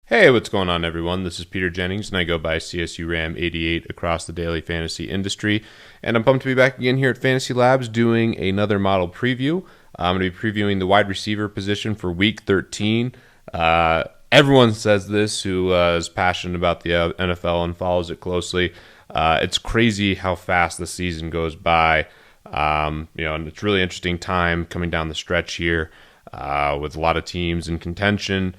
Hey, what's going on, everyone? This is Peter Jennings, and I go by CSURAM88 across the daily fantasy industry. And I'm pumped to be back again here at FantasyLabs doing another model preview. I'm going to be previewing the wide receiver position for Week 13. Everyone says this who is passionate about the NFL and follows it closely. It's crazy how fast the season goes by. And it's a really interesting time coming down the stretch here with a lot of teams in contention.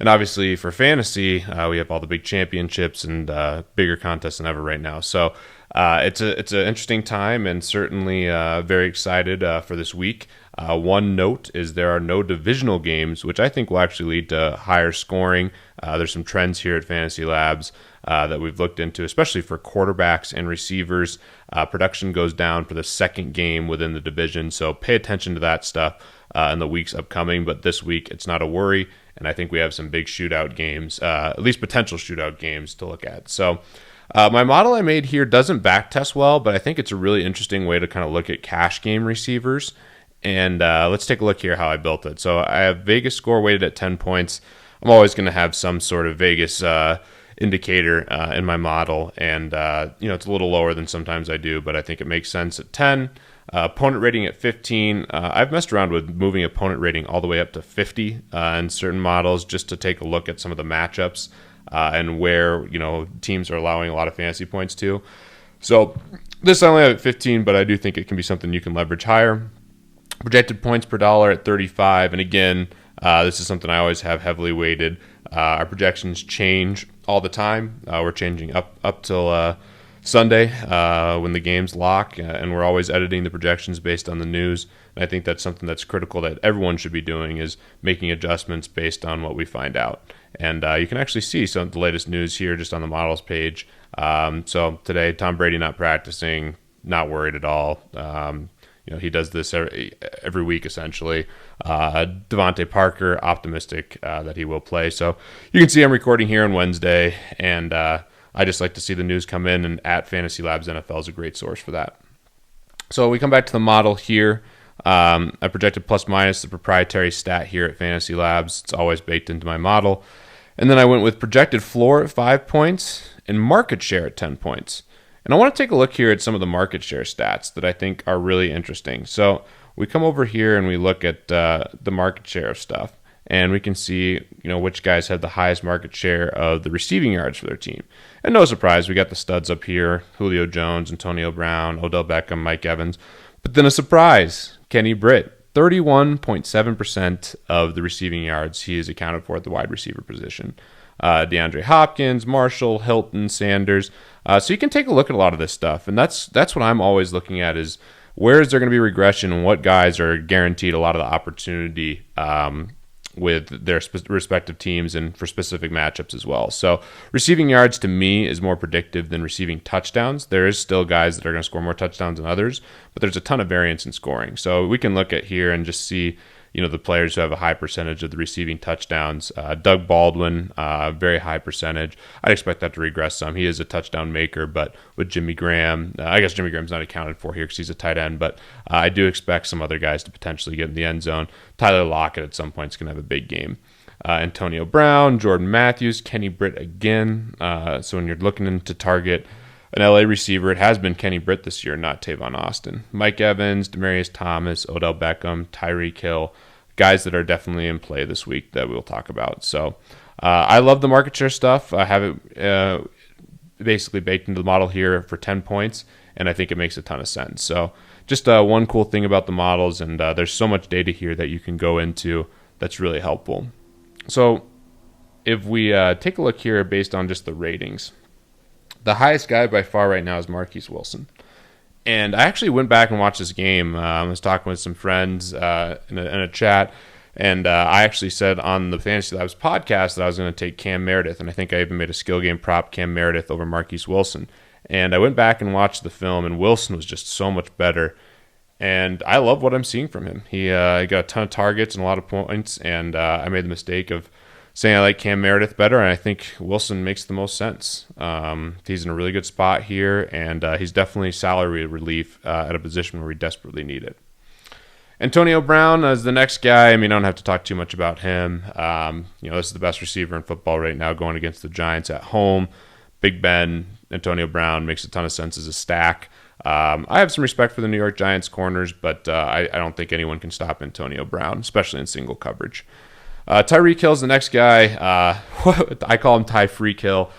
And obviously for fantasy, we have all the big championships and bigger contests than ever right now. So it's an interesting time and certainly very excited for this week. One note is there are no divisional games, which I think will actually lead to higher scoring. There's some trends here at FantasyLabs that we've looked into, especially for quarterbacks and receivers. Production goes down for the second game within the division, so pay attention to that stuff in the weeks upcoming. But this week, it's not a worry. And I think we have some big shootout games, at least potential shootout games to look at. So my model I made here doesn't backtest well, but I think it's a really interesting way to kind of look at cash game receivers. And let's take a look here how I built it. So I have Vegas score weighted at 10 points. I'm always going to have some sort of Vegas indicator in my model. And, it's a little lower than sometimes I do, but I think it makes sense at 10. Opponent rating at 15. I've messed around with moving opponent rating all the way up to 50 in certain models just to take a look at some of the matchups and where teams are allowing a lot of fantasy points to. So this I only have at 15, but I do think it can be something you can leverage higher. Projected points per dollar at 35, and again, this is something I always have heavily weighted. Our projections change all the time. We're changing up till Sunday when the games lock, and we're always editing the projections based on the news. And I think that's something that's critical that everyone should be doing, is making adjustments based on what we find out. And you can actually see some of the latest news here just on the models page. So today, Tom Brady not practicing, not worried at all. He does this every week, essentially. Devontae Parker, optimistic that he will play. So you can see I'm recording here on Wednesday, and I just like to see the news come in, and at FantasyLabs NFL is a great source for that. So we come back to the model here. I projected plus minus, the proprietary stat here at FantasyLabs. It's always baked into my model. And then I went with projected floor at 5 points and market share at 10 points. And I want to take a look here at some of the market share stats that I think are really interesting. So we come over here and we look at the market share of stuff. And we can see, which guys have the highest market share of the receiving yards for their team. And no surprise, we got the studs up here: Julio Jones, Antonio Brown, Odell Beckham, Mike Evans. But then a surprise, Kenny Britt, 31.7% of the receiving yards he is accounted for at the wide receiver position. DeAndre Hopkins, Marshall, Hilton, Sanders. So you can take a look at a lot of this stuff. And that's what I'm always looking at, is where is there going to be regression and what guys are guaranteed a lot of the opportunity with their respective teams and for specific matchups as well. So receiving yards to me is more predictive than receiving touchdowns. There is still guys that are going to score more touchdowns than others, but there's a ton of variance in scoring. So we can look at here and just see the players who have a high percentage of the receiving touchdowns. Doug Baldwin, very high percentage. I'd expect that to regress some. He is a touchdown maker, but with Jimmy Graham, I guess Jimmy Graham's not accounted for here because he's a tight end, but I do expect some other guys to potentially get in the end zone. Tyler Lockett at some point is going to have a big game. Antonio Brown, Jordan Matthews, Kenny Britt again. So when you're looking to target an LA receiver, it has been Kenny Britt this year, not Tavon Austin. Mike Evans, Demaryius Thomas, Odell Beckham, Tyreek Hill, guys that are definitely in play this week that we'll talk about. So I love the market share stuff. I have it basically baked into the model here for 10 points, and I think it makes a ton of sense. So just one cool thing about the models, and there's so much data here that you can go into that's really helpful. So if we take a look here based on just the ratings, the highest guy by far right now is Marquise Wilson. And I actually went back and watched this game. I was talking with some friends in a chat, and I actually said on the FantasyLabs podcast that I was going to take Cam Meredith, and I think I even made a skill game prop Cam Meredith over Marquise Wilson. And I went back and watched the film, and Wilson was just so much better. And I love what I'm seeing from him. He got a ton of targets and a lot of points, and I made the mistake of saying I like Cam Meredith better, and I think Wilson makes the most sense. He's in a really good spot here, and he's definitely salary relief at a position where we desperately need it. Antonio Brown is the next guy. I don't have to talk too much about him. This is the best receiver in football right now going against the Giants at home. Big Ben, Antonio Brown makes a ton of sense as a stack. I have some respect for the New York Giants corners, but I don't think anyone can stop Antonio Brown, especially in single coverage. Tyreek Hill's the next guy. I call him Ty Freak Hill.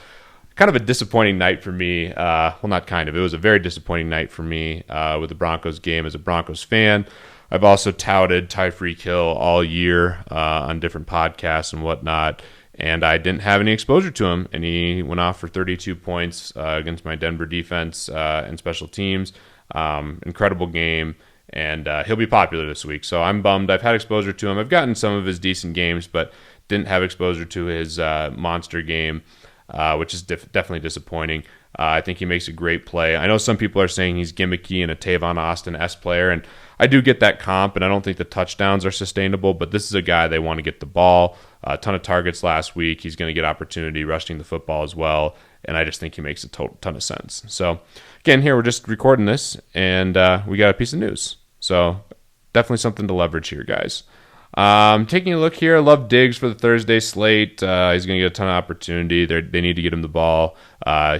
Kind of a disappointing night for me. Not kind of. It was a very disappointing night for me with the Broncos game as a Broncos fan. I've also touted Ty Freak Hill all year on different podcasts and whatnot, and I didn't have any exposure to him, and he went off for 32 points against my Denver defense and special teams. Incredible game, and he'll be popular this week, so I'm bummed. I've had exposure to him. I've gotten some of his decent games, but didn't have exposure to his monster game, which is definitely disappointing. I think he makes a great play. I know some people are saying he's gimmicky and a Tavon Austin-esque player, and I do get that comp, and I don't think the touchdowns are sustainable, but this is a guy they want to get the ball. A ton of targets last week. He's going to get opportunity rushing the football as well, and I just think he makes a ton of sense. So, again, here we're just recording this, and we got a piece of news. So, definitely something to leverage here, guys. Taking a look here, I love Diggs for the Thursday slate. He's going to get a ton of opportunity. They need to get him the ball.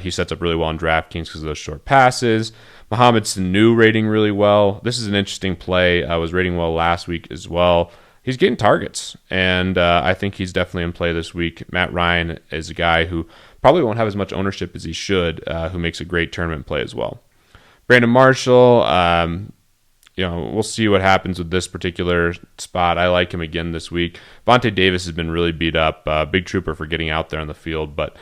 He sets up really well in DraftKings because of those short passes. Mohamed Sanu rating really well. This is an interesting play. Was rating well last week as well. He's getting targets, and I think he's definitely in play this week. Matt Ryan is a guy who probably won't have as much ownership as he should, who makes a great tournament play as well. Brandon Marshall, we'll see what happens with this particular spot. I like him again this week. Vontae Davis has been really beat up. Big trooper for getting out there on the field, but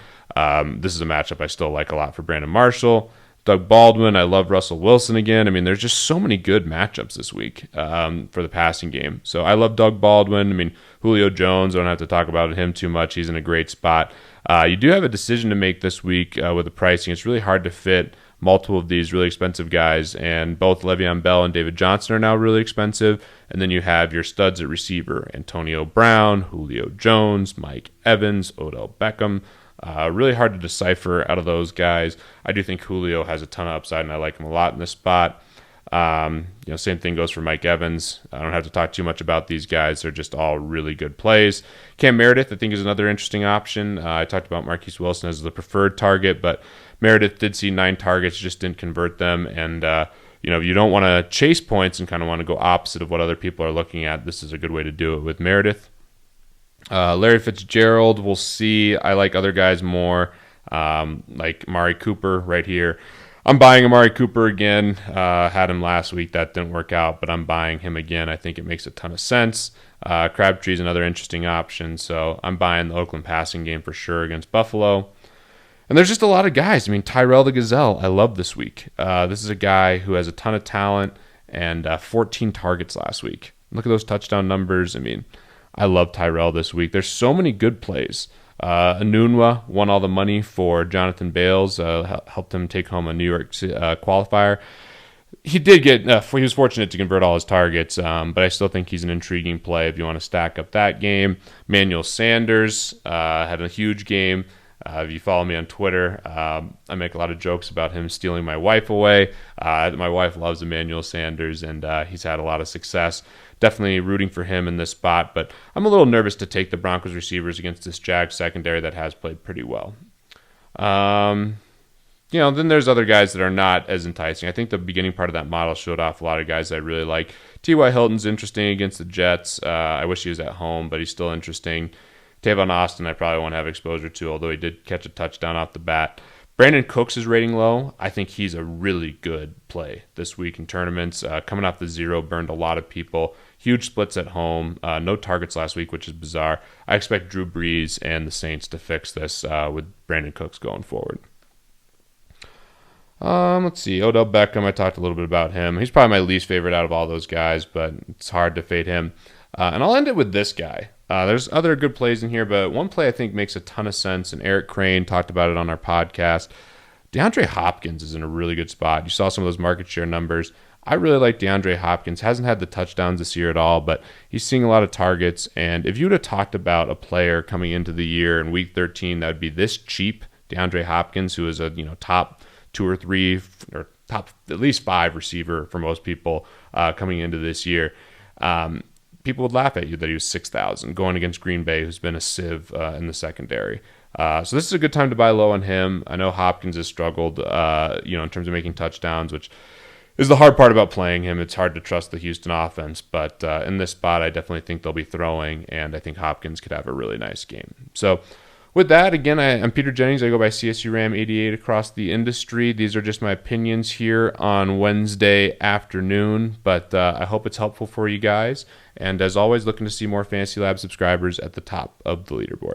this is a matchup I still like a lot for Brandon Marshall. Doug Baldwin, I love Russell Wilson again. There's just so many good matchups this week for the passing game. So I love Doug Baldwin. Julio Jones, I don't have to talk about him too much. He's in a great spot. You do have a decision to make this week with the pricing. It's really hard to fit multiple of these really expensive guys, and both Le'Veon Bell and David Johnson are now really expensive. And then you have your studs at receiver, Antonio Brown, Julio Jones, Mike Evans, Odell Beckham. Really hard to decipher out of those guys. I do think Julio has a ton of upside, and I like him a lot in this spot. Same thing goes for Mike Evans. I don't have to talk too much about these guys. They're just all really good plays. Cam Meredith, I think, is another interesting option. I talked about Marquise Wilson as the preferred target, but Meredith did see 9 targets, just didn't convert them. And, you don't want to chase points and kind of want to go opposite of what other people are looking at. This is a good way to do it with Meredith. Larry Fitzgerald, we'll see. I like other guys more, like Amari Cooper right here. I'm buying Amari Cooper again. Had him last week. That didn't work out, but I'm buying him again. I think it makes a ton of sense. Crabtree's another interesting option, so I'm buying the Oakland passing game for sure against Buffalo. And there's just a lot of guys. Tyrell the Gazelle, I love this week. This is a guy who has a ton of talent and 14 targets last week. Look at those touchdown numbers. I love Tyrell this week. There's so many good plays. Anunwa won all the money for Jonathan Bales, helped him take home a New York qualifier. He did get, he was fortunate to convert all his targets, but I still think he's an intriguing play if you want to stack up that game. Manuel Sanders had a huge game. If you follow me on Twitter, I make a lot of jokes about him stealing my wife away. My wife loves Emmanuel Sanders, and he's had a lot of success. Definitely rooting for him in this spot, but I'm a little nervous to take the Broncos receivers against this Jags secondary that has played pretty well. Then there's other guys that are not as enticing. I think the beginning part of that model showed off a lot of guys I really like. T.Y. Hilton's interesting against the Jets. I wish he was at home, but he's still interesting. Tavon Austin, I probably won't have exposure to, although he did catch a touchdown off the bat. Brandon Cooks is rating low. I think he's a really good play this week in tournaments. Coming off the 0, burned a lot of people. Huge splits at home. No targets last week, which is bizarre. I expect Drew Brees and the Saints to fix this with Brandon Cooks going forward. Let's see. Odell Beckham, I talked a little bit about him. He's probably my least favorite out of all those guys, but it's hard to fade him. And I'll end it with this guy. There's other good plays in here, but one play I think makes a ton of sense, and Eric Crane talked about it on our podcast. DeAndre Hopkins is in a really good spot. You saw some of those market share numbers. I really like DeAndre Hopkins. Hasn't had the touchdowns this year at all, but he's seeing a lot of targets. And if you would have talked about a player coming into the year in Week 13 that would be this cheap, DeAndre Hopkins, who is a top 2 or 3 or top at least 5 receiver for most people coming into this year, people would laugh at you that he was 6,000 going against Green Bay, who's been a sieve in the secondary. So this is a good time to buy low on him. I know Hopkins has struggled, in terms of making touchdowns, which is the hard part about playing him. It's hard to trust the Houston offense, but in this spot, I definitely think they'll be throwing, and I think Hopkins could have a really nice game. So with that, again, I'm Peter Jennings. I go by CSURAM88 across the industry. These are just my opinions here on Wednesday afternoon, but I hope it's helpful for you guys. And as always, looking to see more Fantasy Lab subscribers at the top of the leaderboard.